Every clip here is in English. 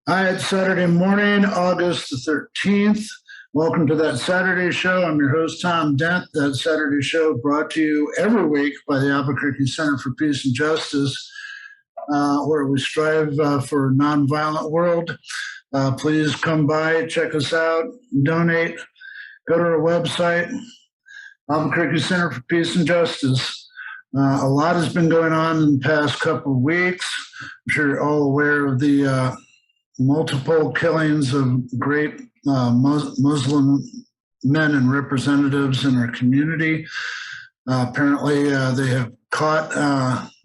Hi, it's Saturday morning, August the 13th. Welcome to That Saturday Show. I'm your host, Tom Dent. That Saturday Show brought to you every week by the Albuquerque Center for Peace and Justice, where we strive for a nonviolent world. Please come by, check us out, donate, go to our website, Albuquerque Center for Peace and Justice. A lot has been going on in the past couple of weeks. I'm sure you're all aware of the multiple killings of great Muslim men and representatives in our community. Apparently, they have caught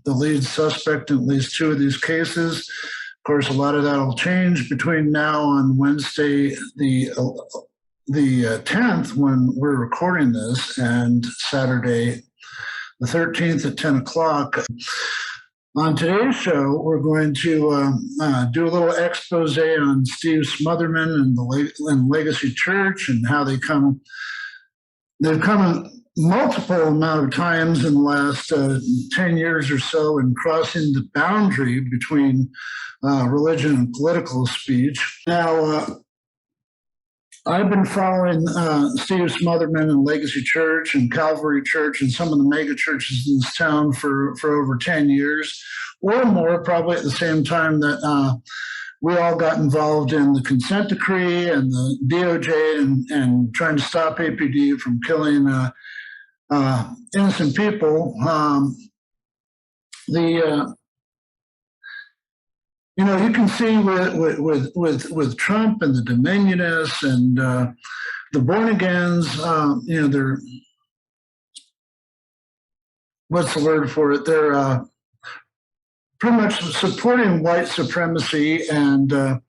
the lead suspect in at least two of these cases. Of course, a lot of that will change between now and Wednesday, the 10th, when we're recording this, and Saturday, the 13th at 10 o'clock. On today's show, we're going to do a little expose on Steve Smotherman and the Legacy Church and how they've come a multiple amount of times in the last 10 years or so in crossing the boundary between religion and political speech. Now, I've been following Steve Smotherman and Legacy Church and Calvary Church and some of the mega churches in this town for over 10 years or more, probably at the same time that we all got involved in the consent decree and the DOJ and trying to stop APD from killing innocent people. You can see with Trump and the Dominionists and the born-agains, they're, what's the word for it? They're pretty much supporting white supremacy. And for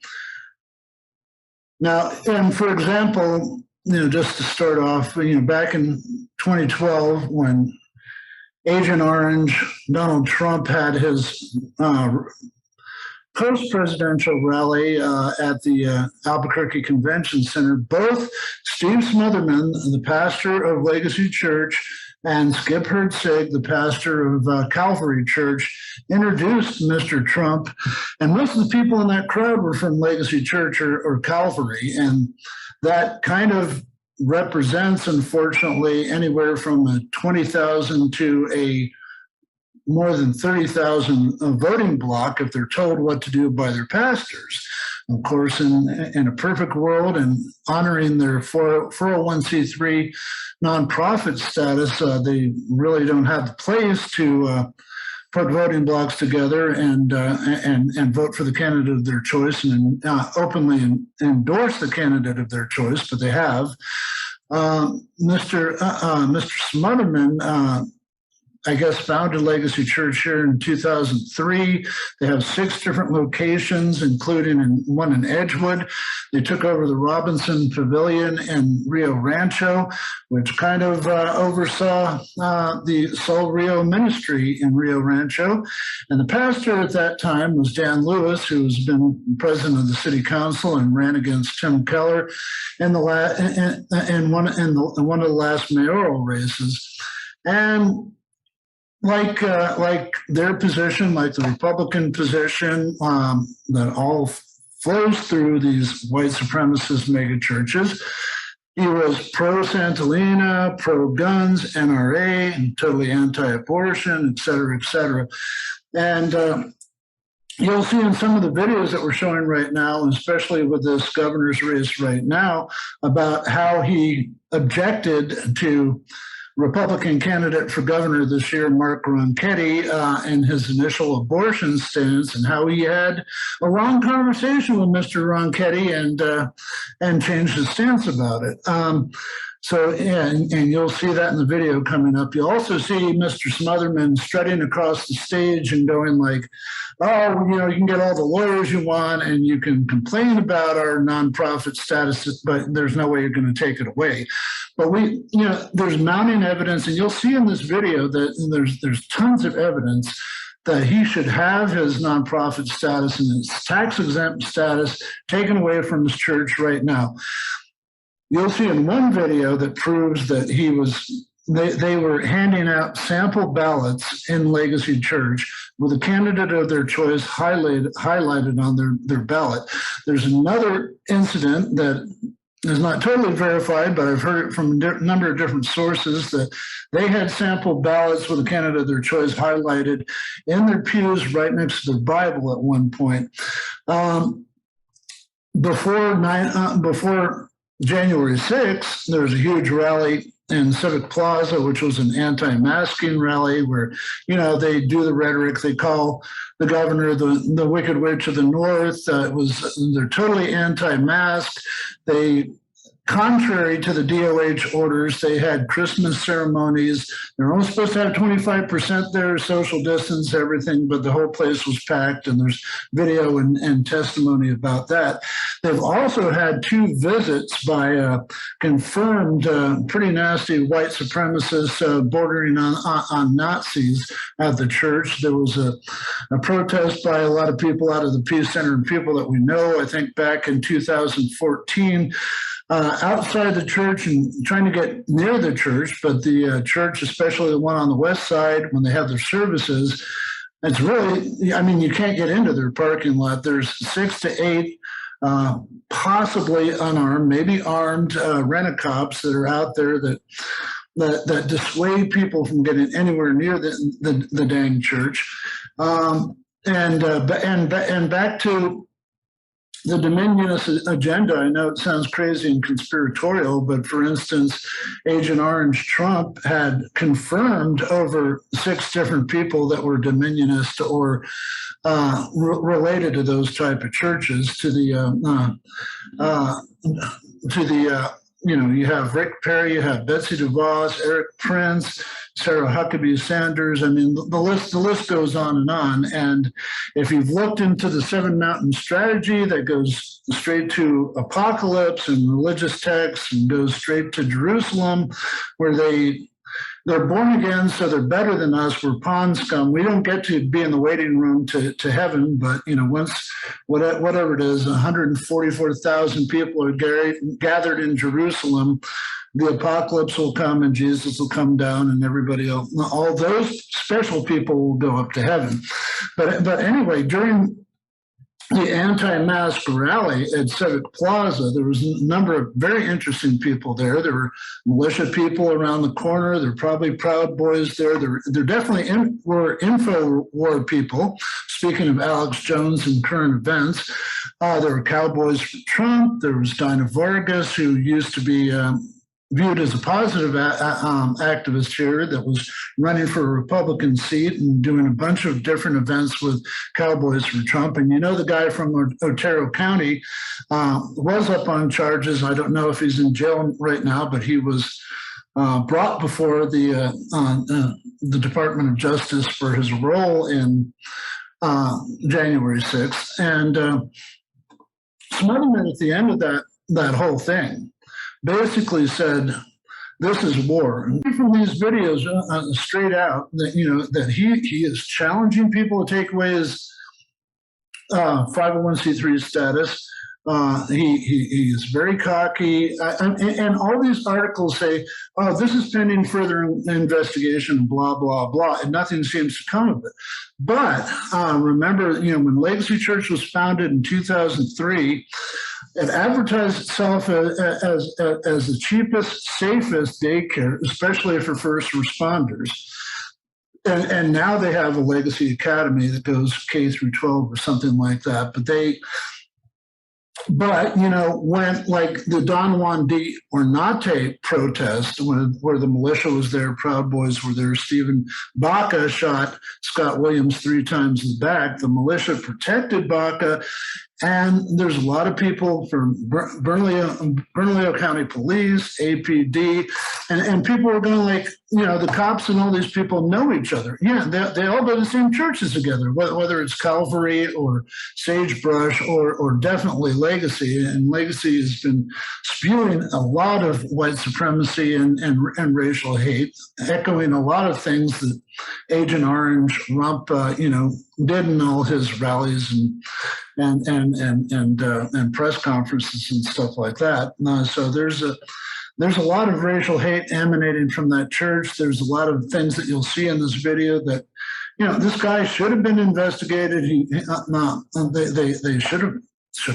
example, just to start off, back in 2012, when Agent Orange, Donald Trump had his post-presidential rally at the Albuquerque Convention Center, both Steve Smotherman, the pastor of Legacy Church, and Skip Hertzig, the pastor of Calvary Church, introduced Mr. Trump. And most of the people in that crowd were from Legacy Church or Calvary. And that kind of represents, unfortunately, anywhere from a 20,000 to a more than 30,000 voting block if they're told what to do by their pastors. Of course, in a perfect world and honoring their 401c3 nonprofit status, they really don't have the place to put voting blocks together and vote for the candidate of their choice and openly endorse the candidate of their choice, but they have. Mr. Smotherman, I guess, founded Legacy Church here in 2003. They have 6 different locations, including one in Edgewood. They took over the Robinson Pavilion in Rio Rancho, which kind of oversaw the Sol Rio ministry in Rio Rancho. And the pastor at that time was Dan Lewis, who's been president of the city council and ran against Tim Keller in one of the last mayoral races. And like their position, like the Republican position that all flows through these white supremacist mega churches, he was pro-Santolina, pro-guns, NRA, and totally anti-abortion, et cetera, et cetera. And you'll see in some of the videos that we're showing right now, and especially with this governor's race right now, about how he objected to Republican candidate for governor this year, Mark Ronchetti, in his initial abortion stance, and how he had a long conversation with Mr. Ronchetti and changed his stance about it. And you'll see that in the video coming up. You'll also see Mr. Smotherman strutting across the stage and going like, oh, you can get all the lawyers you want and you can complain about our nonprofit status, but there's no way you're going to take it away. But there's mounting evidence, and you'll see in this video that there's tons of evidence that he should have his nonprofit status and his tax-exempt status taken away from his church right now. You'll see in one video that proves that they were handing out sample ballots in Legacy Church with a candidate of their choice highlighted on their ballot. There's another incident that is not totally verified, but I've heard it from a number of different sources that they had sample ballots with a candidate of their choice highlighted in their pews right next to the Bible at one point. Before January 6th, there was a huge rally in Civic Plaza, which was an anti-masking rally where, they do the rhetoric. They call the governor the Wicked Witch of the North. They're totally anti-mask. Contrary to the DOH orders, they had Christmas ceremonies. They're only supposed to have 25% there, social distance, everything, but the whole place was packed, and there's video and testimony about that. They've also had 2 visits by confirmed pretty nasty white supremacists bordering on Nazis at the church. There was a protest by a lot of people out of the Peace Center and people that we know, I think back in 2014, outside the church and trying to get near the church, but the church, especially the one on the west side, when they have their services, it's really, you can't get into their parking lot. There's 6 to 8 possibly unarmed, maybe armed rent-a-cops that are out there that dissuade people from getting anywhere near the dang church. And back to the Dominionist agenda. I know it sounds crazy and conspiratorial, but for instance, Agent Orange Trump had confirmed over 6 different people that were Dominionist or related to those type of churches. You have Rick Perry, you have Betsy DeVos, Eric Prince, Sarah Huckabee Sanders. The list goes on. And if you've looked into the 7 Mountain Strategy that goes straight to Apocalypse and religious texts and goes straight to Jerusalem, where they're born again, so they're better than us. We're pond scum. We don't get to be in the waiting room to heaven, but once whatever it is, 144,000 people are gathered in Jerusalem, the apocalypse will come and Jesus will come down and everybody else, all those special people will go up to heaven. But anyway, during the anti-mask rally at Civic Plaza, there was a number of very interesting people there. There were militia people around the corner. There were probably Proud Boys there. There definitely were info war people, speaking of Alex Jones and current events. There were Cowboys for Trump. There was Dinah Vargas, who used to be viewed as a positive activist here that was running for a Republican seat and doing a bunch of different events with Cowboys for Trump. And the guy from Otero County was up on charges. I don't know if he's in jail right now, but he was brought before the Department of Justice for his role in January 6th. And Smotherman at the end of that whole thing basically said, "This is war." And from these videos, straight out, that he is challenging people to take away his 501c3 status. He is very cocky, and all these articles say, "Oh, this is pending further investigation," blah blah blah, and nothing seems to come of it. But remember, when Legacy Church was founded in 2003. It advertised itself as the cheapest, safest daycare, especially for first responders. And now they have a Legacy Academy that goes K through 12 or something like that. But when like the Don Juan D. Ornate protest, where the militia was there, Proud Boys were there, Stephen Baca shot Scott Williams 3 times in the back. The militia protected Baca. And there's a lot of people from Bernalillo County Police, APD, and people are going like, the cops and all these people know each other. Yeah, they all go to the same churches together, whether it's Calvary or Sagebrush or definitely Legacy. And Legacy has been spewing a lot of white supremacy and racial hate, echoing a lot of things that Agent Orange Rump, did in all his rallies and press conferences and stuff like that. So there's a lot of racial hate emanating from that church. There's a lot of things that you'll see in this video that, this guy should have been investigated. They should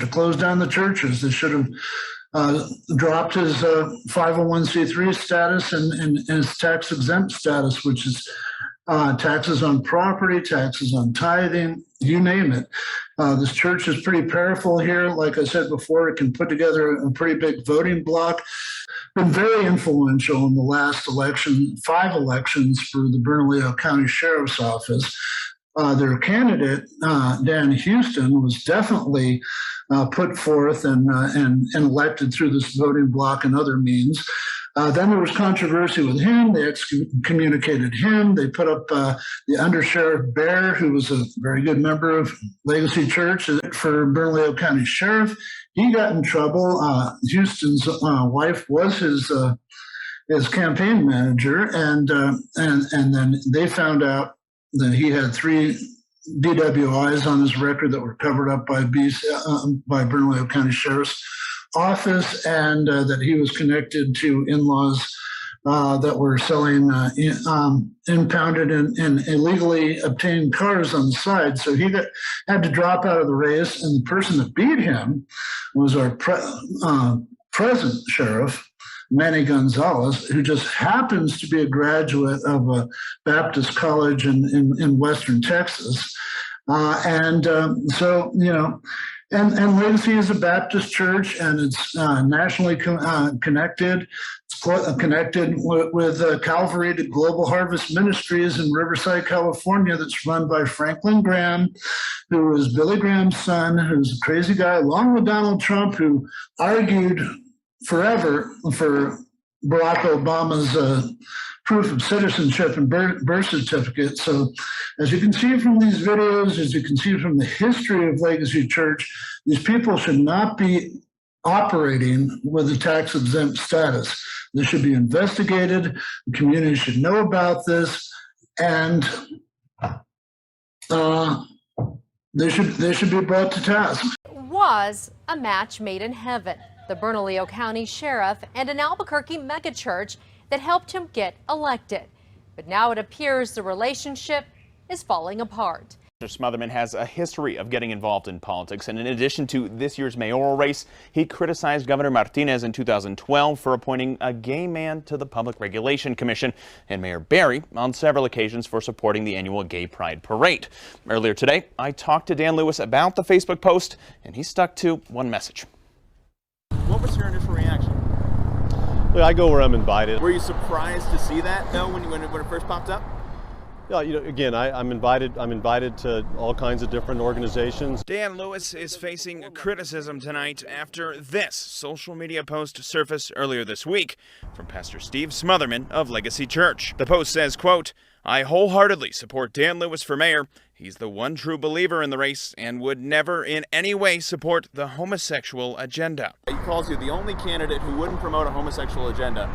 have closed down the churches. They should have dropped his 501c3 status and his tax exempt status, which is taxes on property, taxes on tithing, you name it. This church is pretty powerful here. Like I said before, it can put together a pretty big voting bloc. Been very influential in the last election, 5 elections for the Bernalillo County Sheriff's Office. Their candidate, Dan Houston, was definitely put forth and elected through this voting bloc and other means. Then there was controversy with him. They excommunicated him. They put up the Undersheriff Bear, who was a very good member of Legacy Church for Bernalillo County Sheriff. He got in trouble. Houston's wife was his campaign manager, and then they found out that he had 3 DWIs on his record that were covered up by Bernalillo County Sheriff's Office, and that he was connected to in-laws that were selling impounded and illegally obtained cars on the side. So he had to drop out of the race, and the person that beat him was our present sheriff, Manny Gonzalez, who just happens to be a graduate of a Baptist college in Western Texas. And Legacy is a Baptist church, and it's nationally connected. It's connected with Calvary to Global Harvest Ministries in Riverside, California, that's run by Franklin Graham, who is Billy Graham's son, who's a crazy guy, along with Donald Trump, who argued forever for Barack Obama's proof of citizenship and birth certificate. So as you can see from these videos, as you can see from the history of Legacy Church, these people should not be operating with a tax exempt status. This should be investigated. The community should know about this, and they should be brought to task. Was a match made in heaven. The Bernalillo County Sheriff and an Albuquerque megachurch that helped him get elected. But now it appears the relationship is falling apart. Mr. Smotherman has a history of getting involved in politics, and in addition to this year's mayoral race, he criticized Governor Martinez in 2012 for appointing a gay man to the Public Regulation Commission, and Mayor Barry on several occasions for supporting the annual Gay Pride Parade. Earlier today, I talked to Dan Lewis about the Facebook post, and he stuck to one message. What was your initial reaction? Well, I go where I'm invited. Were you surprised to see that, though, when it first popped up? Yeah, again, I'm invited to all kinds of different organizations. Dan Lewis is facing criticism tonight after this social media post surfaced earlier this week from Pastor Steve Smotherman of Legacy Church. The post says, quote, "I wholeheartedly support Dan Lewis for mayor. He's the one true believer in the race and would never in any way support the homosexual agenda." He calls you the only candidate who wouldn't promote a homosexual agenda.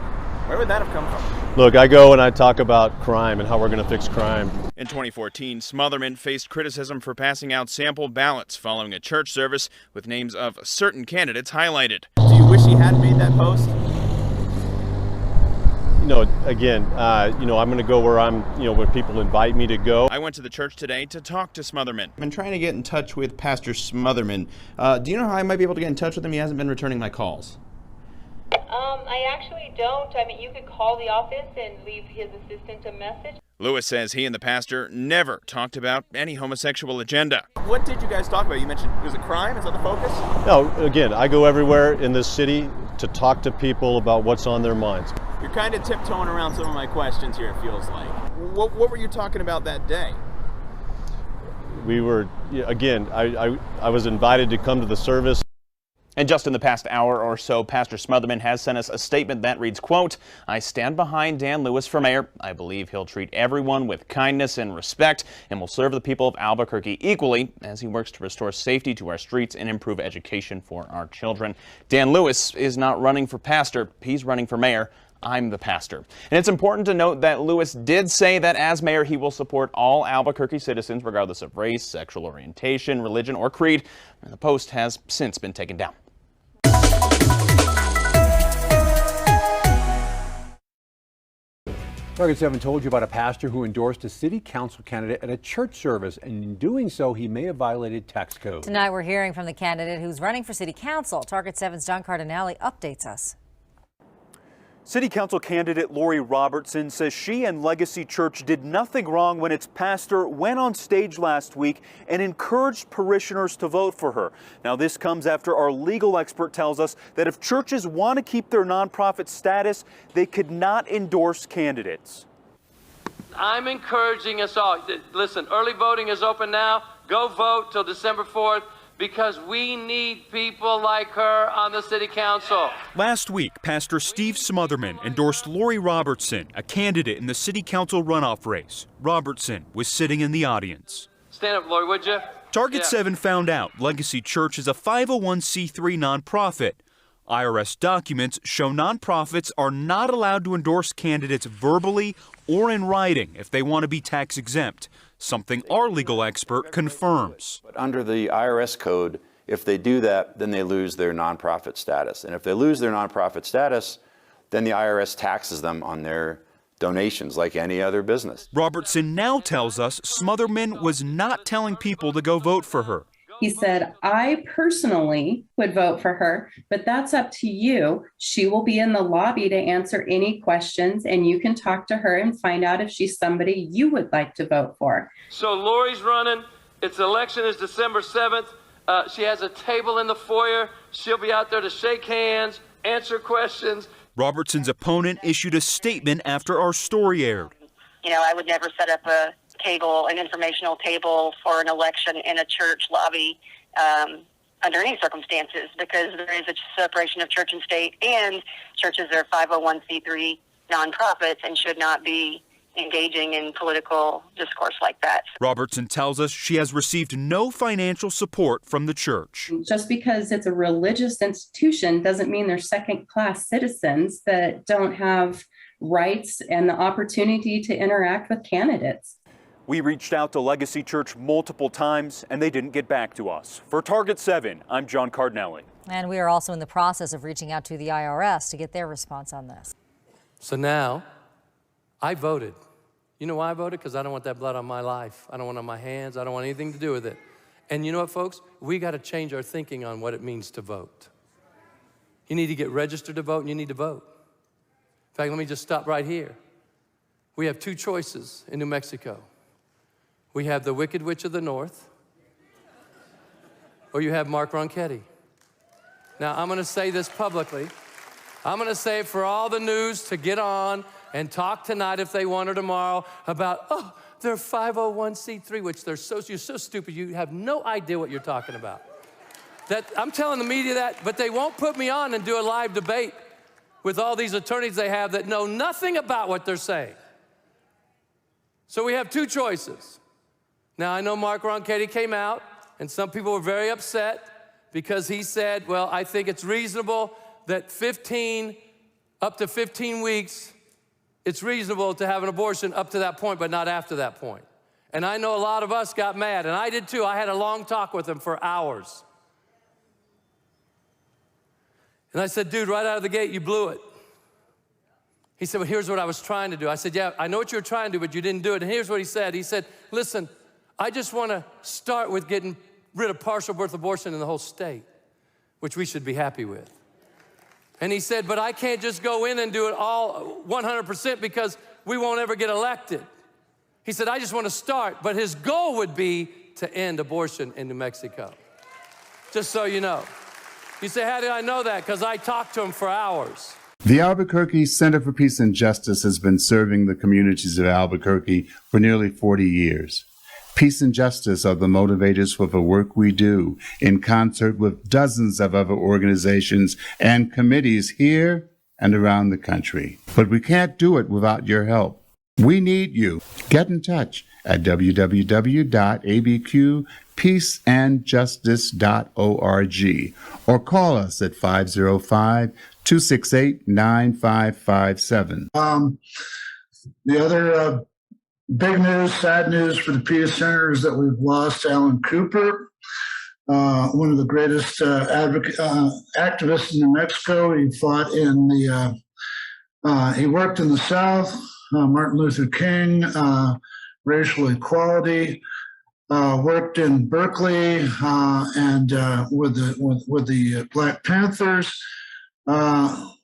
Where would that have come from? Look, I go and I talk about crime and how we're going to fix crime. In 2014, Smotherman faced criticism for passing out sample ballots following a church service with names of certain candidates highlighted. Do you wish he had made that post? Again, I'm going to go where when people invite me to go. I went to the church today to talk to Smotherman. I've been trying to get in touch with Pastor Smotherman. Do you know how I might be able to get in touch with him? He hasn't been returning my calls. I actually don't. I mean, you could call the office and leave his assistant a message. Lewis says he and the pastor never talked about any homosexual agenda. What did you guys talk about? You mentioned, was it crime? Is that the focus? No, again, I go everywhere in this city to talk to people about what's on their minds. You're kind of tiptoeing around some of my questions here, it feels like. What were you talking about that day? We were, again, I was invited to come to the service. And just in the past hour or so, Pastor Smotherman has sent us a statement that reads, quote, "I stand behind Dan Lewis for mayor. I believe he'll treat everyone with kindness and respect and will serve the people of Albuquerque equally as he works to restore safety to our streets and improve education for our children." Dan Lewis is not running for pastor. He's running for mayor. I'm the pastor. And it's important to note that Lewis did say that as mayor, he will support all Albuquerque citizens regardless of race, sexual orientation, religion, or creed. And the post has since been taken down. Target 7 told you about a pastor who endorsed a city council candidate at a church service, and in doing so, he may have violated tax code. Tonight, we're hearing from the candidate who's running for city council. Target 7's John Cardinale updates us. City Council candidate Lori Robertson says she and Legacy Church did nothing wrong when its pastor went on stage last week and encouraged parishioners to vote for her. Now, this comes after our legal expert tells us that if churches want to keep their nonprofit status, they could not endorse candidates. I'm encouraging us all. Listen, early voting is open now. Go vote till December 4th. Because we need people like her on the city council. Last week, Pastor Steve Smotherman endorsed Lori Robertson, a candidate in the city council runoff race. Robertson was sitting in the audience. Stand up, Lori, would you? Target 7 found out Legacy Church is a 501c3 nonprofit. IRS documents show nonprofits are not allowed to endorse candidates verbally or in writing if they want to be tax exempt, something our legal expert confirms. But under the IRS code, if they do that, then they lose their nonprofit status. And if they lose their nonprofit status, then the IRS taxes them on their donations like any other business. Robertson now tells us Smotherman was not telling people to go vote for her. He said, I personally would vote for her, but that's up to you. She will be in the lobby to answer any questions, and you can talk to her and find out if she's somebody you would like to vote for. So Lori's running. Its election is December 7th. She has a table in the foyer. She'll be out there to shake hands, answer questions. Robertson's opponent issued a statement after our story aired. You know, I would never set up an informational table for an election in a church lobby under any circumstances, because there is a separation of church and state, and churches are 501c3 nonprofits and should not be engaging in political discourse like that. Robertson tells us she has received no financial support from the church. Just because it's a religious institution doesn't mean they're second-class citizens that don't have rights and the opportunity to interact with candidates. We reached out to Legacy Church multiple times, and they didn't get back to us. For Target 7, I'm John Cardinale. And we are also in the process of reaching out to the IRS to get their response on this. So now, I voted. You know why I voted? Because I don't want that blood on my life. I don't want it on my hands. I don't want anything to do with it. And you know what, folks? We got to change our thinking on what it means to vote. You need to get registered to vote, and you need to vote. In fact, let me just stop right here. We have two choices in New Mexico. We have the Wicked Witch of the North, or you have Mark Ronchetti. Now, I'm going to say this publicly. I'm going to say it for all the news to get on and talk tonight if they want, or tomorrow, about, oh, they're 501c3, which you're so stupid, you have no idea what you're talking about. I'm telling the media that, but they won't put me on and do a live debate with all these attorneys they have that know nothing about what they're saying. So we have two choices. Now, I know Mark Ronchetti came out, and some people were very upset because he said, well, I think it's reasonable that up to 15 weeks, it's reasonable to have an abortion up to that point, but not after that point. And I know a lot of us got mad, and I did too. I had a long talk with him for hours. And I said, dude, right out of the gate, you blew it. He said, well, here's what I was trying to do. I said, yeah, I know what you were trying to do, but you didn't do it. And here's what he said. He said, listen, I just want to start with getting rid of partial birth abortion in the whole state, which we should be happy with. And he said, but I can't just go in and do it all 100% because we won't ever get elected. He said, I just want to start, but his goal would be to end abortion in New Mexico. Just so you know. You say, how did I know that? Because I talked to him for hours. The Albuquerque Center for Peace and Justice has been serving the communities of Albuquerque for nearly 40 years. Peace and justice are the motivators for the work we do, in concert with dozens of other organizations and committees here and around the country. But we can't do it without your help. We need you. Get in touch at www.abqpeaceandjustice.org or call us at 505-268-9557. The other big news, sad news for the Peace Center is that we've lost Alan Cooper, one of the greatest activists in New Mexico. He fought in he worked in the South, Martin Luther King, racial equality, worked in Berkeley and with the Black Panthers,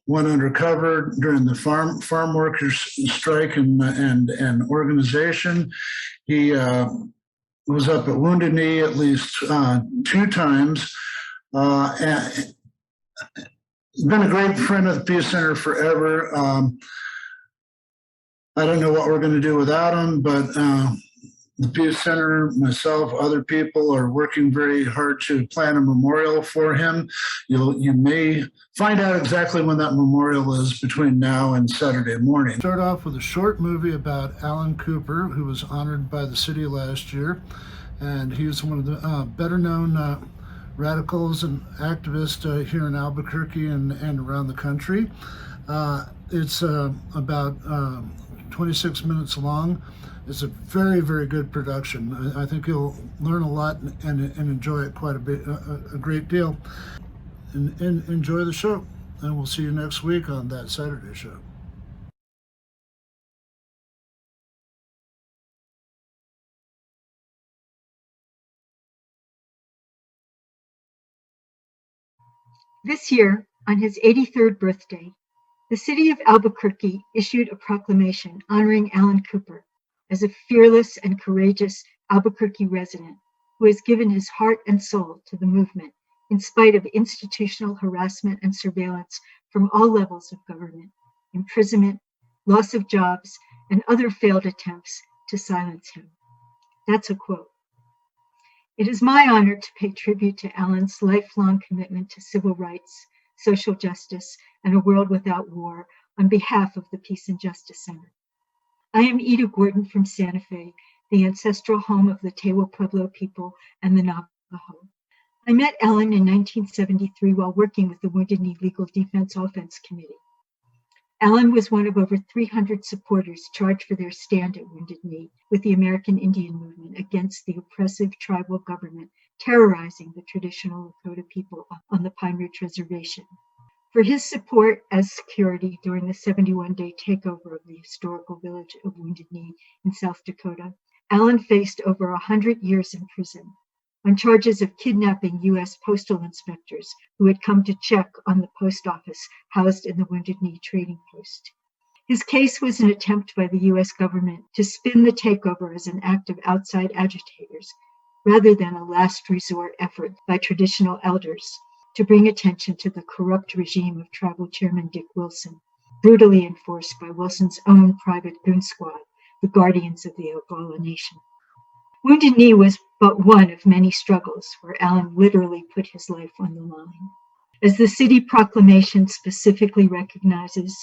went undercover during the farm workers strike and organization. He was up at Wounded Knee at least 2 times. And been a great friend of the Peace Center forever. I don't know what we're going to do without him, but the Peace Center, myself, other people are working very hard to plan a memorial for him. You may find out exactly when that memorial is between now and Saturday morning. Start off with a short movie about Alan Cooper, who was honored by the city last year. And he was one of the better known radicals and activists here in Albuquerque and around the country. It's about 26 minutes long. It's a very, very good production. I think you'll learn a lot and enjoy it quite a bit, a great deal. And enjoy the show. And we'll see you next week on That Saturday Show. This year, on his 83rd birthday, the city of Albuquerque issued a proclamation honoring Alan Cooper as a fearless and courageous Albuquerque resident who has given his heart and soul to the movement in spite of institutional harassment and surveillance from all levels of government, imprisonment, loss of jobs, and other failed attempts to silence him. That's a quote. It is my honor to pay tribute to Alan's lifelong commitment to civil rights, social justice, and a world without war on behalf of the Peace and Justice Center. I am Eda Gordon from Santa Fe, the ancestral home of the Tewa Pueblo people and the Navajo. I met Alan in 1973 while working with the Wounded Knee Legal Defense Offense Committee. Alan was one of over 300 supporters charged for their stand at Wounded Knee with the American Indian movement against the oppressive tribal government terrorizing the traditional Lakota people on the Pine Ridge Reservation. For his support as security during the 71-day takeover of the historical village of Wounded Knee in South Dakota, Alan faced over 100 years in prison on charges of kidnapping U.S. postal inspectors who had come to check on the post office housed in the Wounded Knee trading post. His case was an attempt by the U.S. government to spin the takeover as an act of outside agitators, rather than a last resort effort by traditional elders to bring attention to the corrupt regime of Tribal Chairman Dick Wilson, brutally enforced by Wilson's own private goon squad, the Guardians of the Oglala Nation. Wounded Knee was but one of many struggles where Alan literally put his life on the line. As the city proclamation specifically recognizes,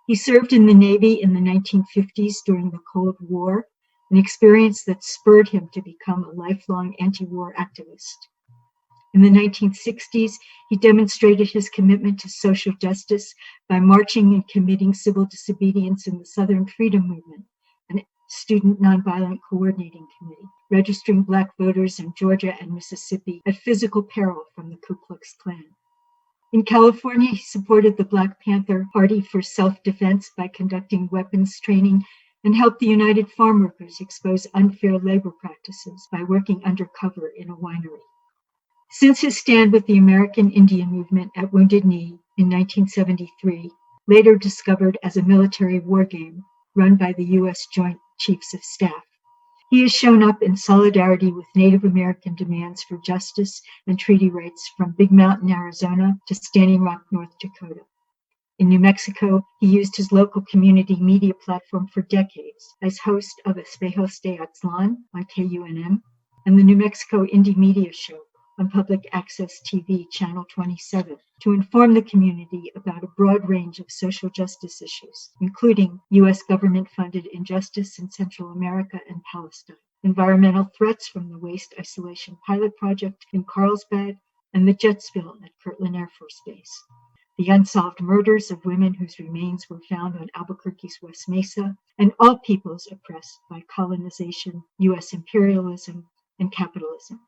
he served in the Navy in the 1950s during the Cold War, an experience that spurred him to become a lifelong anti-war activist. In the 1960s, he demonstrated his commitment to social justice by marching and committing civil disobedience in the Southern Freedom Movement, an student nonviolent coordinating committee, registering Black voters in Georgia and Mississippi at physical peril from the Ku Klux Klan. In California, he supported the Black Panther Party for self-defense by conducting weapons training and helped the United Farm Workers expose unfair labor practices by working undercover in a winery. Since his stand with the American Indian movement at Wounded Knee in 1973, later discovered as a military war game run by the U.S. Joint Chiefs of Staff, he has shown up in solidarity with Native American demands for justice and treaty rights from Big Mountain, Arizona to Standing Rock, North Dakota. In New Mexico, he used his local community media platform for decades as host of Espejos de Aztlán on KUNM and the New Mexico Indie Media Show on Public Access TV Channel 27 to inform the community about a broad range of social justice issues, including U.S. government-funded injustice in Central America and Palestine, environmental threats from the Waste Isolation Pilot Project in Carlsbad, and the jet spill at Kirtland Air Force Base. The unsolved murders of women whose remains were found on Albuquerque's West Mesa, and all peoples oppressed by colonization, U.S. imperialism, and capitalism.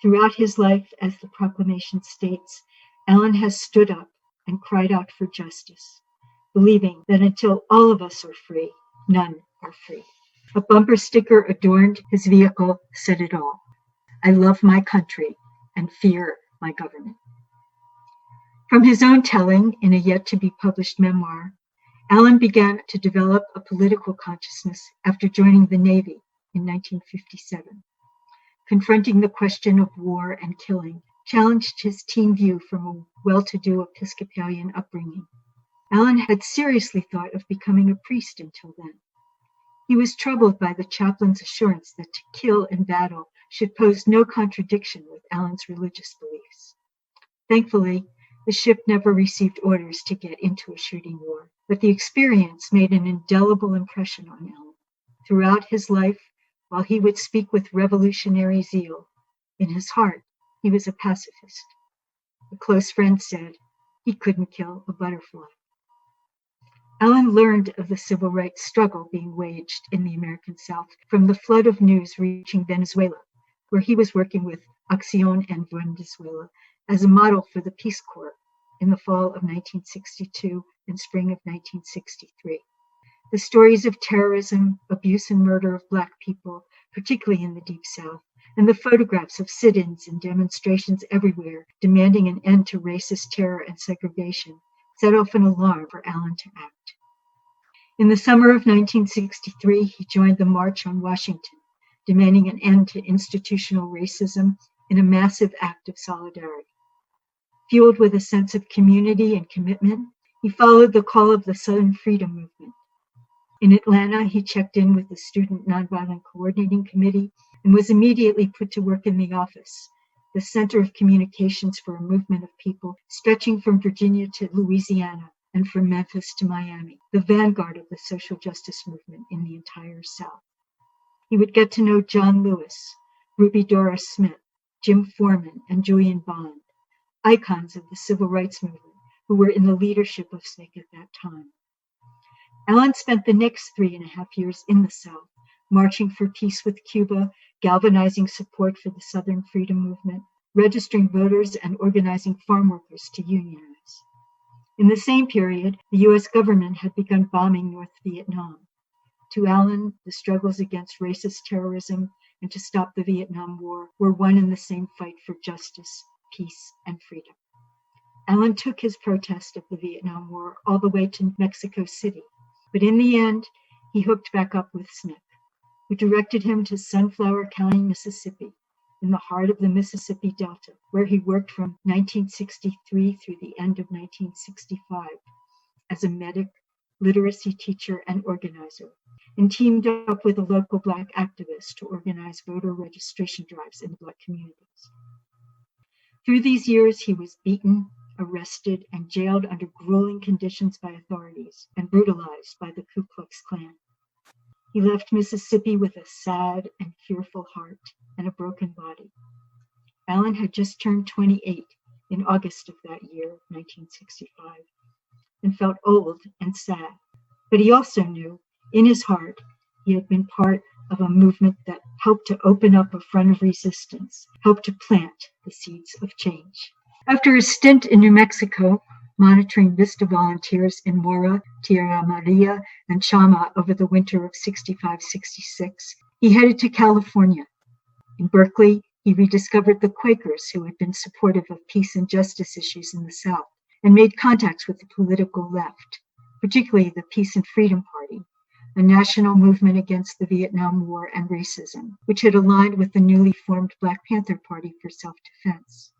Throughout his life, as the proclamation states, Allen has stood up and cried out for justice, believing that until all of us are free, none are free. A bumper sticker adorned his vehicle said it all. I love my country and fear my government. From his own telling in a yet-to-be-published memoir, Allen began to develop a political consciousness after joining the Navy in 1957. Confronting the question of war and killing challenged his teen view from a well-to-do Episcopalian upbringing. Allen had seriously thought of becoming a priest until then. He was troubled by the chaplain's assurance that to kill in battle should pose no contradiction with Allen's religious beliefs. Thankfully, the ship never received orders to get into a shooting war, but the experience made an indelible impression on Allen. Throughout his life, while he would speak with revolutionary zeal, in his heart, he was a pacifist. A close friend said he couldn't kill a butterfly. Allen learned of the civil rights struggle being waged in the American South from the flood of news reaching Venezuela, where he was working with Acción en Venezuela as a model for the Peace Corps in the fall of 1962 and spring of 1963. The stories of terrorism, abuse, and murder of Black people, particularly in the Deep South, and the photographs of sit-ins and demonstrations everywhere demanding an end to racist terror and segregation set off an alarm for Allen to act. In the summer of 1963, he joined the March on Washington, demanding an end to institutional racism in a massive act of solidarity. Fueled with a sense of community and commitment, he followed the call of the Southern Freedom Movement. In Atlanta, he checked in with the Student Nonviolent Coordinating Committee and was immediately put to work in the office, the center of communications for a movement of people stretching from Virginia to Louisiana and from Memphis to Miami, the vanguard of the social justice movement in the entire South. He would get to know John Lewis, Ruby Doris Smith, Jim Foreman, and Julian Bond, icons of the civil rights movement who were in the leadership of SNCC at that time. Allen spent the next 3.5 years in the South, marching for peace with Cuba, galvanizing support for the Southern Freedom Movement, registering voters, and organizing farm workers to unionize. In the same period, the U.S. government had begun bombing North Vietnam. To Allen, the struggles against racist terrorism and to stop the Vietnam War were one and the same fight for justice, peace, and freedom. Allen took his protest of the Vietnam War all the way to Mexico City, but in the end, he hooked back up with SNCC, who directed him to Sunflower County, Mississippi, in the heart of the Mississippi Delta, where he worked from 1963 through the end of 1965 as a medic, literacy teacher, and organizer, and teamed up with a local Black activist to organize voter registration drives in Black communities. Through these years, he was beaten, arrested, and jailed under grueling conditions by authorities and brutalized by the Ku Klux Klan. He left Mississippi with a sad and fearful heart and a broken body. Allen had just turned 28 in August of that year, 1965, and felt old and sad. But he also knew, in his heart, he had been part of a movement that helped to open up a front of resistance, helped to plant the seeds of change. After a stint in New Mexico, monitoring Vista volunteers in Mora, Tierra Maria, and Chama over the winter of 65-66, he headed to California. In Berkeley, he rediscovered the Quakers who had been supportive of peace and justice issues in the South and made contacts with the political left, particularly the Peace and Freedom Party, a national movement against the Vietnam War and racism, which had aligned with the newly formed Black Panther Party for self-defense.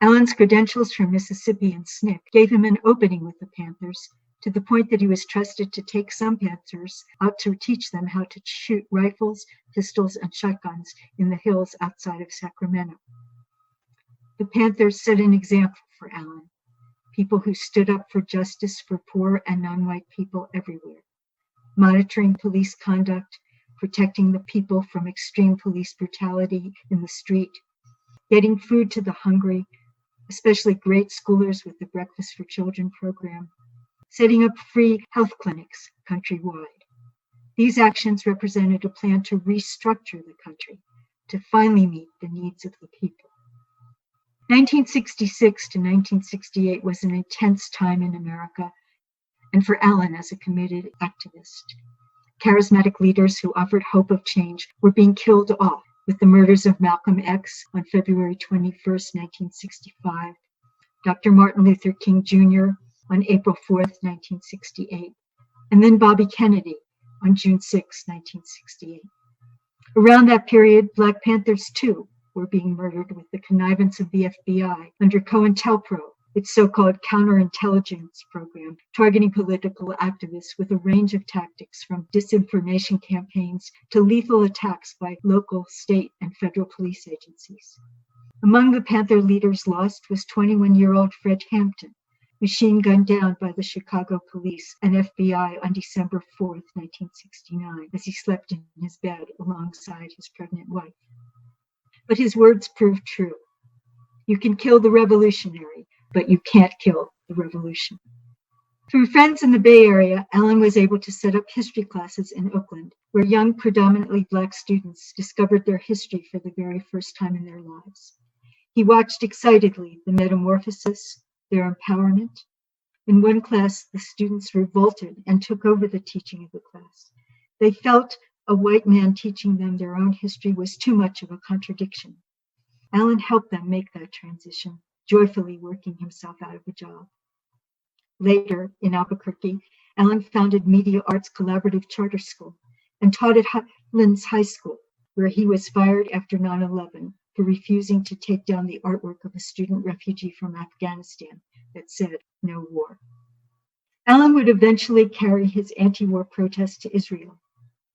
Allen's credentials from Mississippi and SNCC gave him an opening with the Panthers, to the point that he was trusted to take some Panthers out to teach them how to shoot rifles, pistols, and shotguns in the hills outside of Sacramento. The Panthers set an example for Allen, people who stood up for justice for poor and non-white people everywhere, monitoring police conduct, protecting the people from extreme police brutality in the street, getting food to the hungry, especially grade schoolers with the Breakfast for Children program, setting up free health clinics countrywide. These actions represented a plan to restructure the country, to finally meet the needs of the people. 1966 to 1968 was an intense time in America, and for Allen as a committed activist. Charismatic leaders who offered hope of change were being killed off, with the murders of Malcolm X on February 21, 1965, Dr. Martin Luther King Jr. on April 4, 1968, and then Bobby Kennedy on June 6, 1968. Around that period, Black Panthers, too, were being murdered with the connivance of the FBI under COINTELPRO, its so-called counterintelligence program, targeting political activists with a range of tactics from disinformation campaigns to lethal attacks by local, state, and federal police agencies. Among the Panther leaders lost was 21-year-old Fred Hampton, machine gunned down by the Chicago police and FBI on December 4, 1969, as he slept in his bed alongside his pregnant wife. But his words proved true. You can kill the revolutionary, but you can't kill the revolution. Through friends in the Bay Area, Allen was able to set up history classes in Oakland, where young, predominantly Black students discovered their history for the very first time in their lives. He watched excitedly the metamorphosis, their empowerment. In one class, the students revolted and took over the teaching of the class. They felt a white man teaching them their own history was too much of a contradiction. Allen helped them make that transition, joyfully working himself out of a job. Later, in Albuquerque, Allen founded Media Arts Collaborative Charter School and taught at Highlands High School, where he was fired after 9/11 for refusing to take down the artwork of a student refugee from Afghanistan that said, "No war." Allen would eventually carry his anti-war protest to Israel,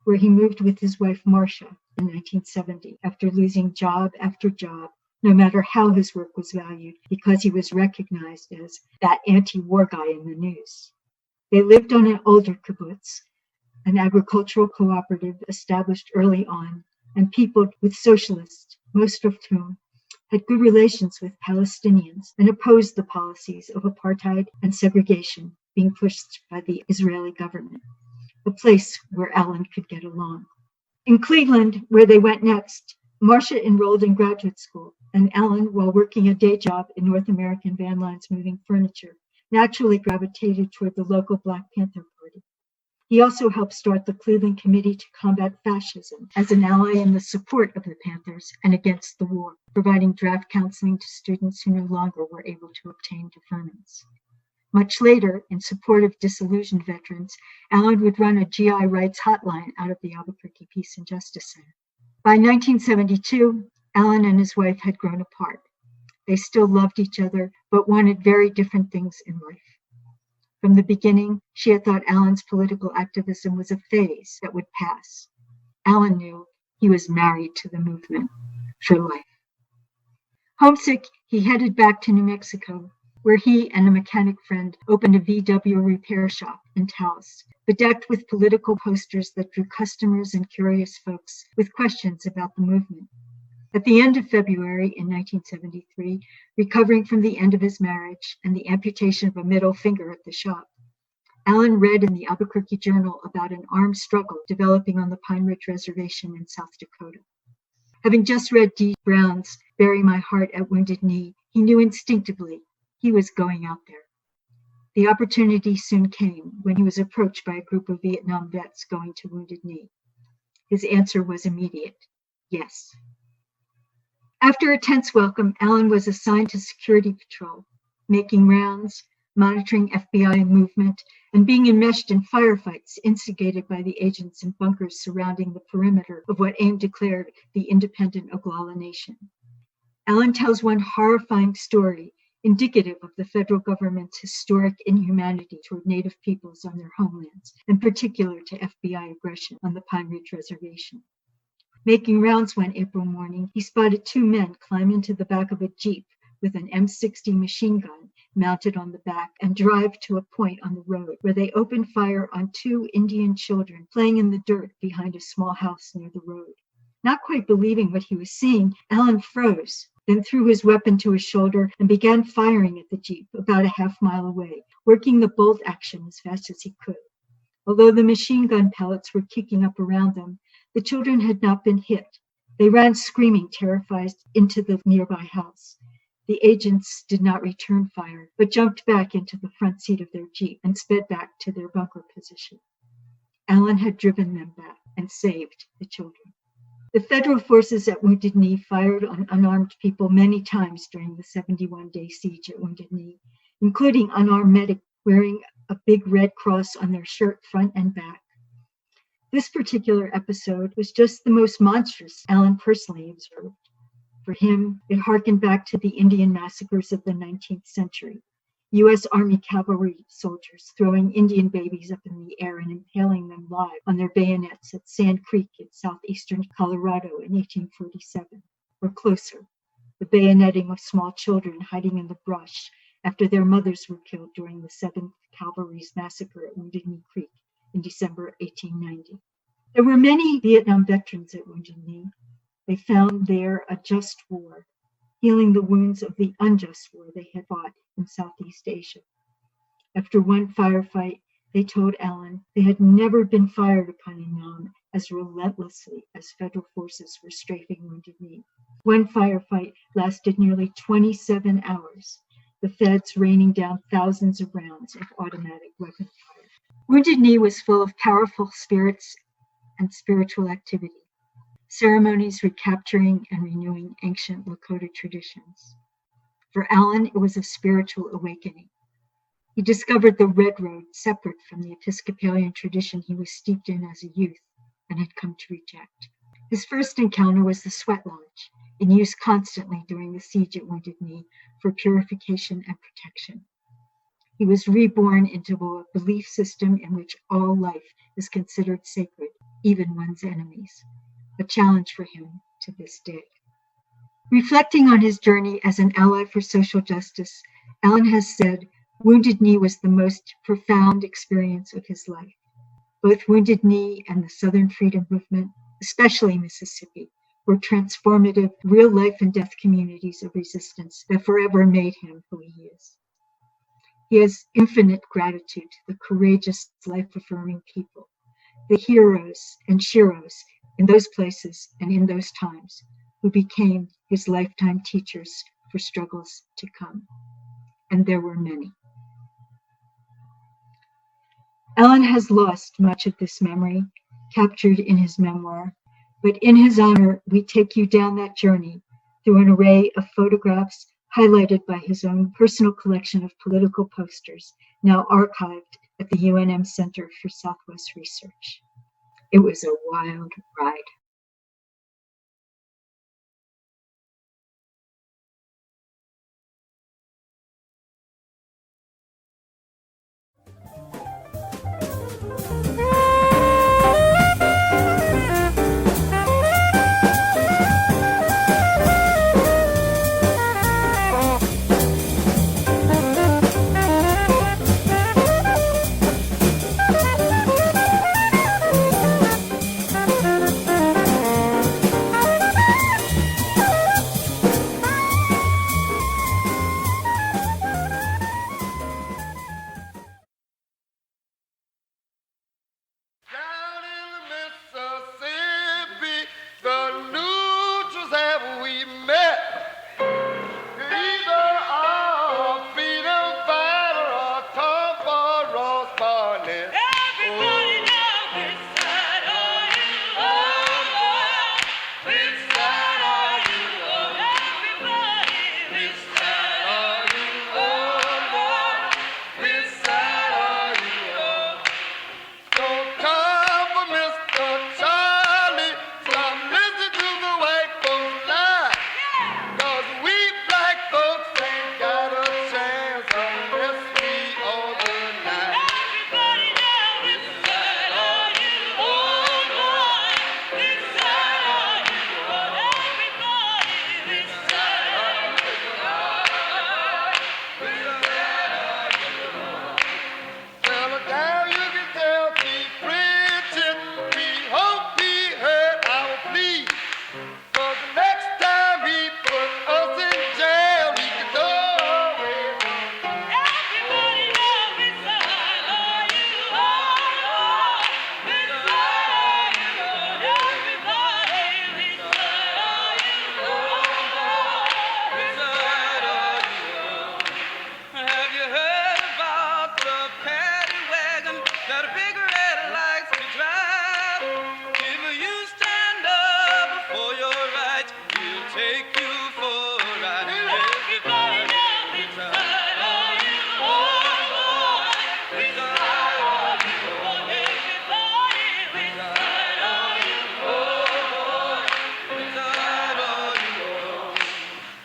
where he moved with his wife Marcia in 1970 after losing job after job, no matter how his work was valued, because he was recognized as that anti-war guy in the news. They lived on an older kibbutz, an agricultural cooperative established early on, and peopled with socialists, most of whom had good relations with Palestinians and opposed the policies of apartheid and segregation being pushed by the Israeli government, a place where Allen could get along. In Cleveland, where they went next, Marcia enrolled in graduate school, and Allen, while working a day job in North American Van Lines moving furniture, naturally gravitated toward the local Black Panther Party. He also helped start the Cleveland Committee to Combat Fascism as an ally in the support of the Panthers and against the war, providing draft counseling to students who no longer were able to obtain deferments. Much later, in support of disillusioned veterans, Allen would run a GI rights hotline out of the Albuquerque Peace and Justice Center. By 1972, Allen and his wife had grown apart. They still loved each other, but wanted very different things in life. From the beginning, she had thought Allen's political activism was a phase that would pass. Allen knew he was married to the movement for life. Homesick, he headed back to New Mexico, where he and a mechanic friend opened a VW repair shop in Taos, bedecked with political posters that drew customers and curious folks with questions about the movement. At the end of February in 1973, recovering from the end of his marriage and the amputation of a middle finger at the shop, Allen read in the Albuquerque Journal about an armed struggle developing on the Pine Ridge Reservation in South Dakota. Having just read D. Brown's "Bury My Heart at Wounded Knee," he knew instinctively he was going out there. The opportunity soon came when he was approached by a group of Vietnam vets going to Wounded Knee. His answer was immediate: yes. After a tense welcome, Allen was assigned to security patrol, making rounds, monitoring FBI movement, and being enmeshed in firefights instigated by the agents in bunkers surrounding the perimeter of what AIM declared the independent Oglala Nation. Alan tells one horrifying story indicative of the federal government's historic inhumanity toward Native peoples on their homelands, in particular to FBI aggression on the Pine Ridge Reservation. Making rounds one April morning, he spotted two men climb into the back of a Jeep with an M60 machine gun mounted on the back and drive to a point on the road where they opened fire on two Indian children playing in the dirt behind a small house near the road. Not quite believing what he was seeing, Alan froze, then threw his weapon to his shoulder and began firing at the Jeep about a half-mile away, working the bolt action as fast as he could. Although the machine gun pellets were kicking up around them, the children had not been hit. They ran screaming, terrified, into the nearby house. The agents did not return fire, but jumped back into the front seat of their Jeep and sped back to their bunker position. Alan had driven them back and saved the children. The federal forces at Wounded Knee fired on unarmed people many times during the 71-day siege at Wounded Knee, including unarmed medics wearing a big red cross on their shirt front and back. This particular episode was just the most monstrous Alan personally observed. For him, it harkened back to the Indian massacres of the 19th century. U.S. Army cavalry soldiers throwing Indian babies up in the air and impaling them live on their bayonets at Sand Creek in southeastern Colorado in 1847. Or closer, the bayoneting of small children hiding in the brush after their mothers were killed during the 7th Cavalry's massacre at Wounded Knee Creek in December 1890. There were many Vietnam veterans at Wounded Knee. They found there a just war, healing the wounds of the unjust war they had fought in Southeast Asia. After one firefight, they told Alan they had never been fired upon in Nam as relentlessly as federal forces were strafing Wounded Knee. One firefight lasted nearly 27 hours, the feds raining down thousands of rounds of automatic weapon fire. Wounded Knee was full of powerful spirits and spiritual activity, ceremonies recapturing and renewing ancient Lakota traditions. For Alan, it was a spiritual awakening. He discovered the Red Road separate from the Episcopalian tradition he was steeped in as a youth and had come to reject. His first encounter was the Sweat Lodge, in use constantly during the siege at Wounded Knee for purification and protection. He was reborn into a belief system in which all life is considered sacred, even one's enemies, a challenge for him to this day. Reflecting on his journey as an ally for social justice, Alan has said, Wounded Knee was the most profound experience of his life. Both Wounded Knee and the Southern Freedom Movement, especially Mississippi, were transformative, real life and death communities of resistance that forever made him who he is. He has infinite gratitude to the courageous, life-affirming people, the heroes and sheroes in those places and in those times, who became his lifetime teachers for struggles to come. And there were many. Alan has lost much of this memory, captured in his memoir, but in his honor, we take you down that journey through an array of photographs highlighted by his own personal collection of political posters, now archived at the UNM Center for Southwest Research. It was a wild ride.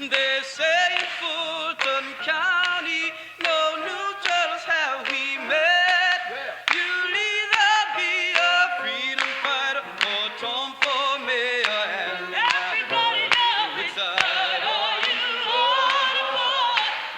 They say in Fulton County, no neutrals have we met. You'll either be a freedom fighter or Tom for mayor. And everybody knows which side are you on?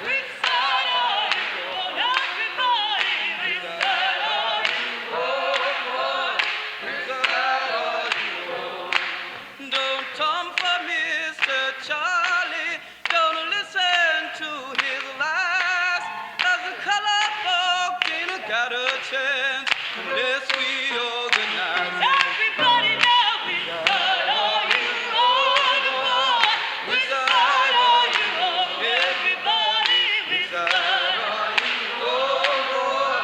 Which side are you on? Everybody, which side are you on? Which side are you on? Don't Tom for Mr. Charlie, don't listen to his lies. 'Cause the colored folk ain't got a chance unless we organize. Everybody know which side are you on? Which side are you on? Everybody, which side are you on?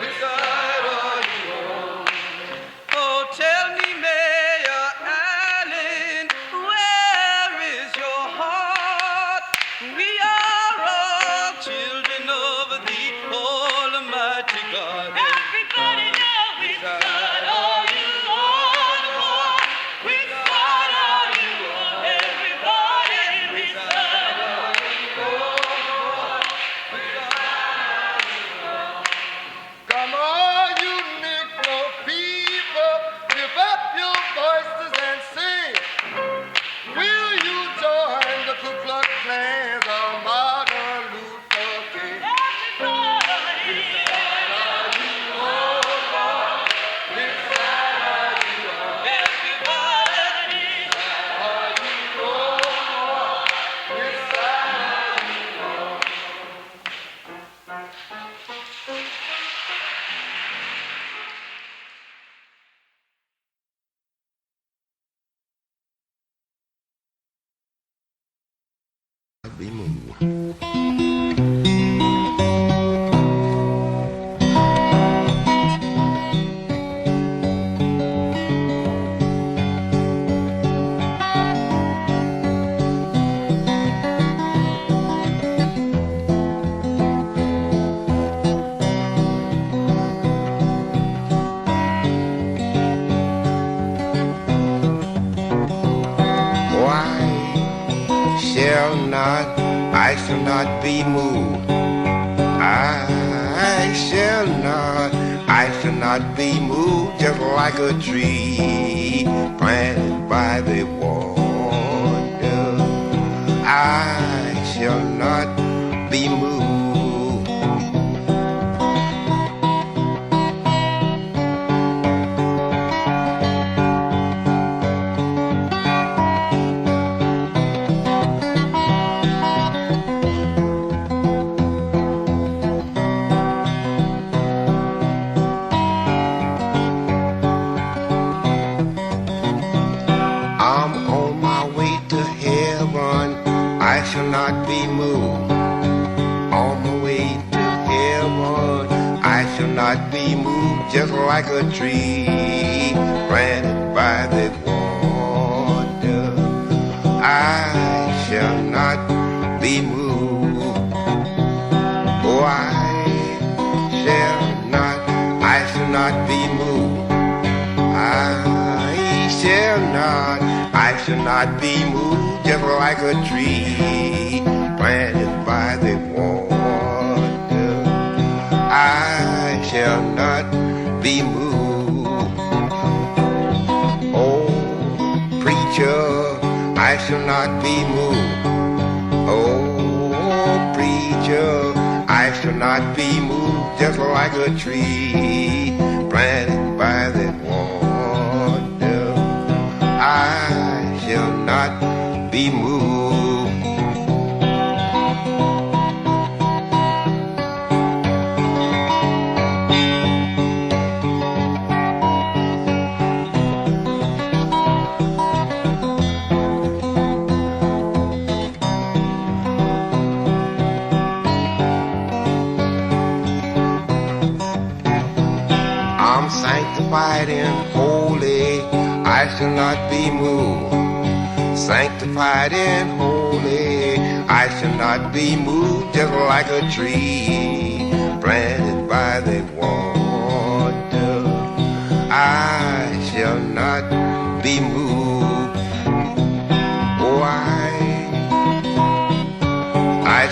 Which side are you on? Oh, tell me, Mayor Allen, where is your heart? We are all children of the Almighty God. Everybody know which side are you on? Which side are you on? Everybody, which side are you on? Come on, you Negro people, lift up your voices and sing. Will you join the Ku Klux Klan or Martin Luther King? Everybody, which side are you on? Which side are you on? Everybody, which side are you on? Which side are you on? Be moved. I shall not be moved. I shall not be moved, just like a tree planted by the water. I shall not be moved. I shall not be moved. On my way to heaven, I shall not be moved, just like a tree planted by the water. I shall not be moved. Oh, I shall not be moved. I shall not be moved, just like a tree planted by the water. I shall not be moved. Oh, preacher, I shall not be moved. Oh, preacher, I shall not be moved, just like a tree planted by the water. I shall not be moved. I'm sanctified and holy, I shall not be moved. Sanctified and holy, I shall not be moved, just like a tree planted by the water. I shall not be moved. Oh,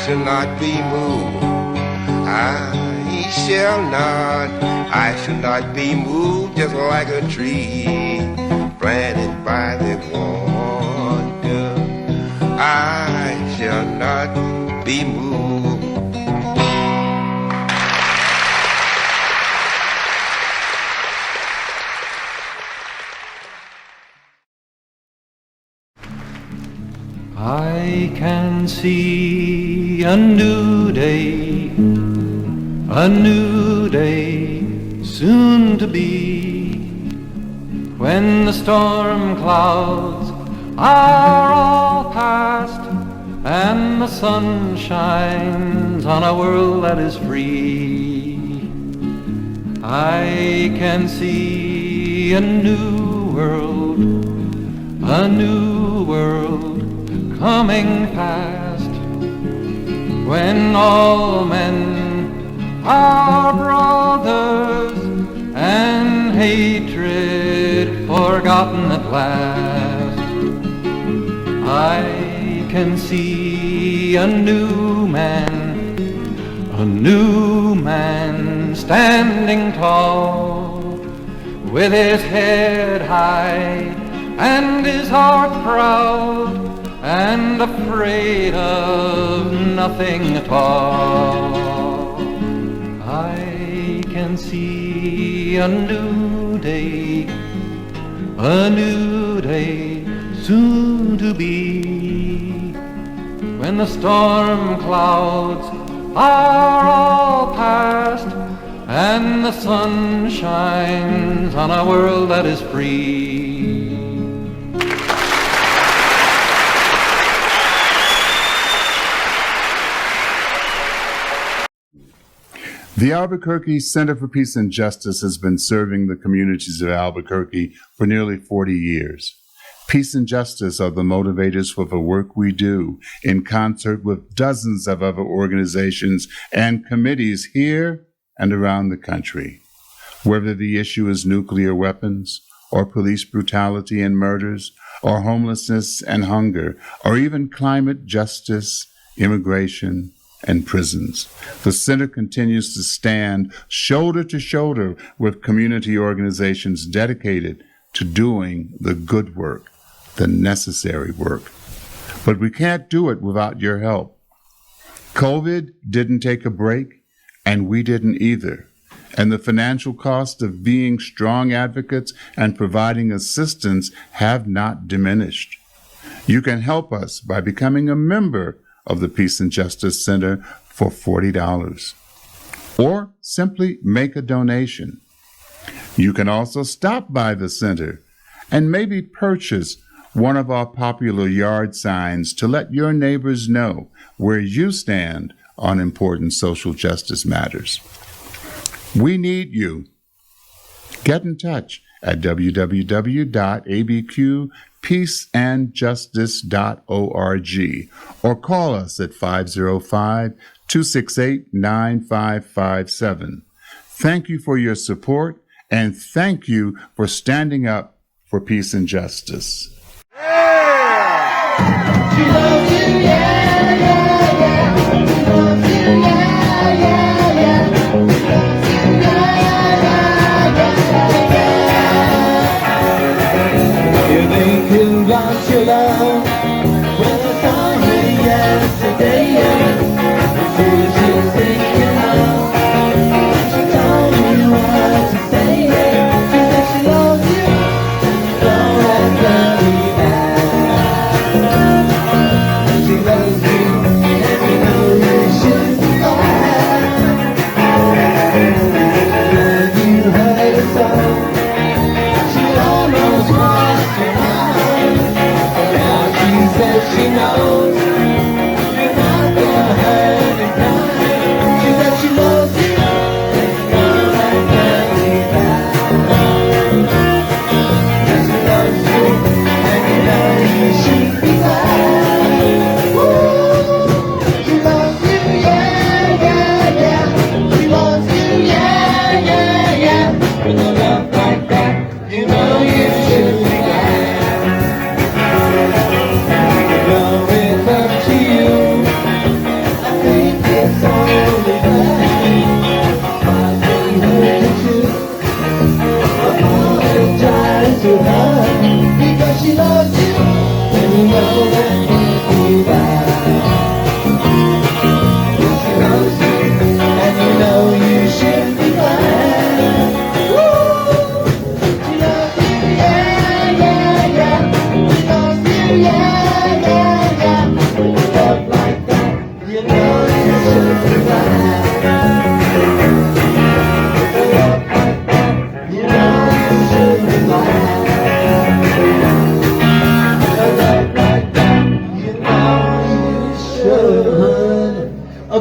shall not be moved. I shall not be moved, just like a tree planted by the water. I shall not be moved. I can see a new day soon to be, when the storm clouds are all past and the sun shines on a world that is free. I can see a new world coming fast, when all men are brothers and hatred forgotten at last. I can see a new man standing tall, with his head high and his heart proud, and afraid of nothing at all. I can see a new day soon to be, when the storm clouds are all past and the sun shines on a world that is free. The Albuquerque Center for Peace and Justice has been serving the communities of Albuquerque for nearly 40 years. Peace and justice are the motivators for the work we do, in concert with dozens of other organizations and committees here and around the country. Whether the issue is nuclear weapons, or police brutality and murders, or homelessness and hunger, or even climate justice, immigration, and prisons, the center continues to stand shoulder to shoulder with community organizations dedicated to doing the good work, the necessary work. But we can't do it without your help. COVID didn't take a break, and we didn't either. And the financial cost of being strong advocates and providing assistance have not diminished. You can help us by becoming a member of the Peace and Justice Center for $40, or simply make a donation. You can also stop by the center and maybe purchase one of our popular yard signs to let your neighbors know where you stand on important social justice matters. We need you. Get in touch at www.abqpeaceandjustice.org or call us at 505-268-9557. Thank you for your support, and thank you for standing up for peace and justice. She loves you, yeah, yeah, yeah. She loves you, yeah, yeah, yeah. She loves you, yeah, yeah, yeah, yeah. You think you lost your love? Well, it's only yesterday, yeah. It's who she's thinking of. She told me what to say, yeah. She said she loves you. Don't act like me now. She loves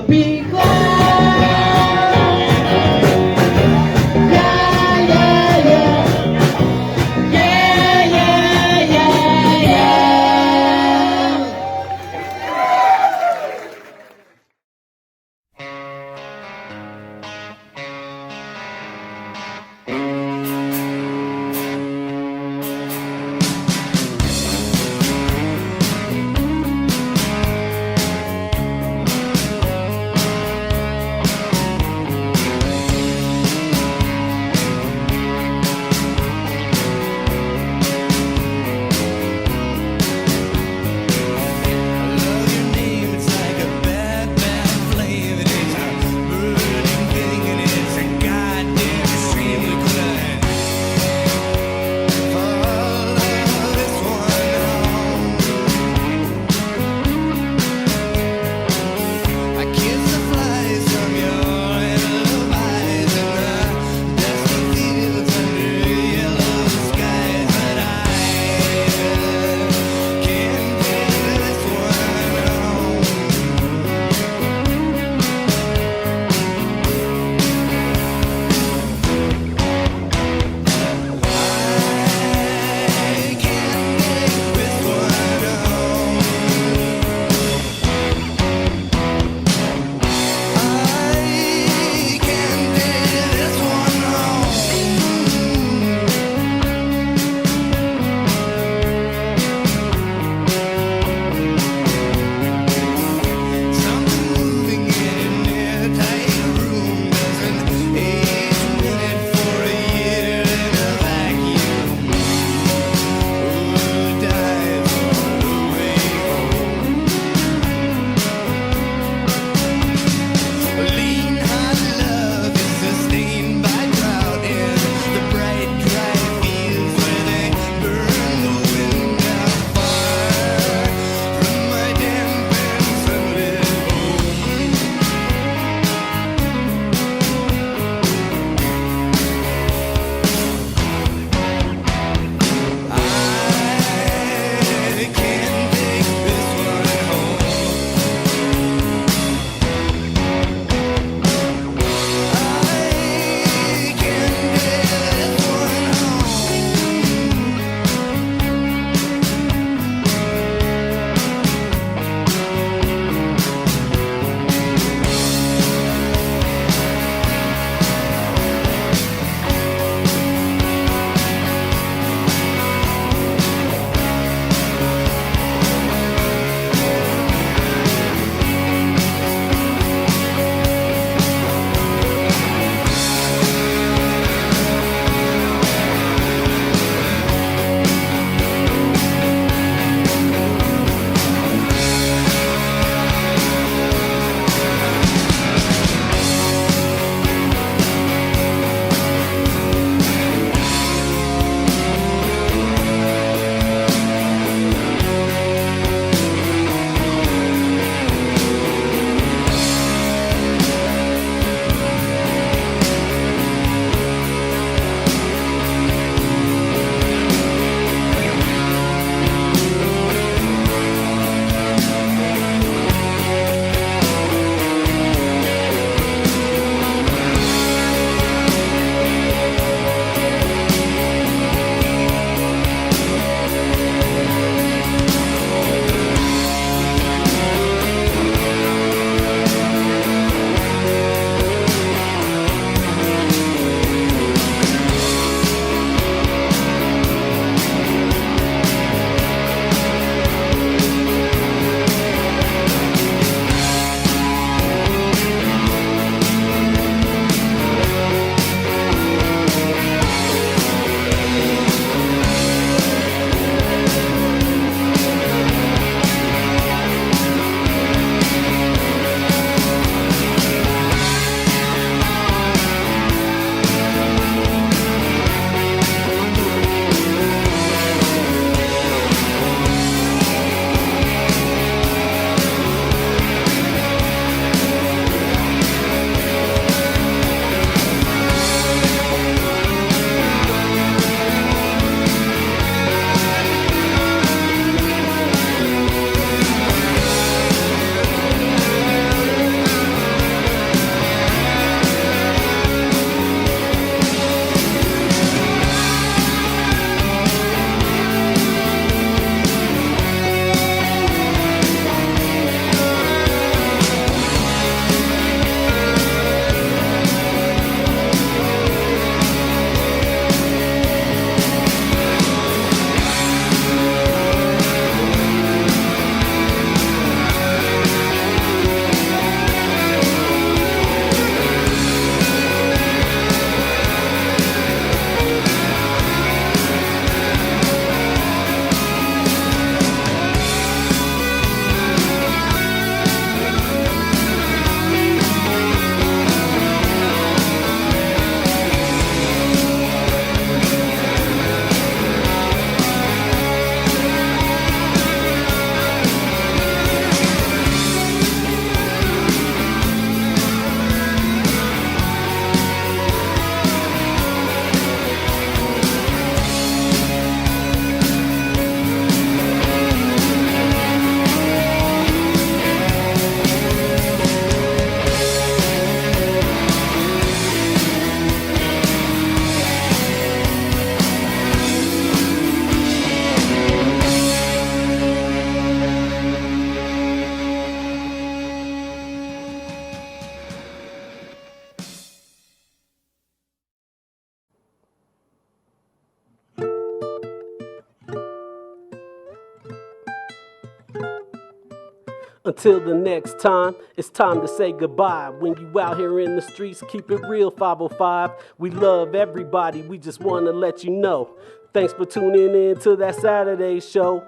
be glad. Yeah, yeah, yeah. Yeah, yeah, yeah, yeah. Until the next time, it's time to say goodbye. When you out here in the streets, keep it real 505. We love everybody, we just want to let you know. Thanks for tuning in to that Saturday show.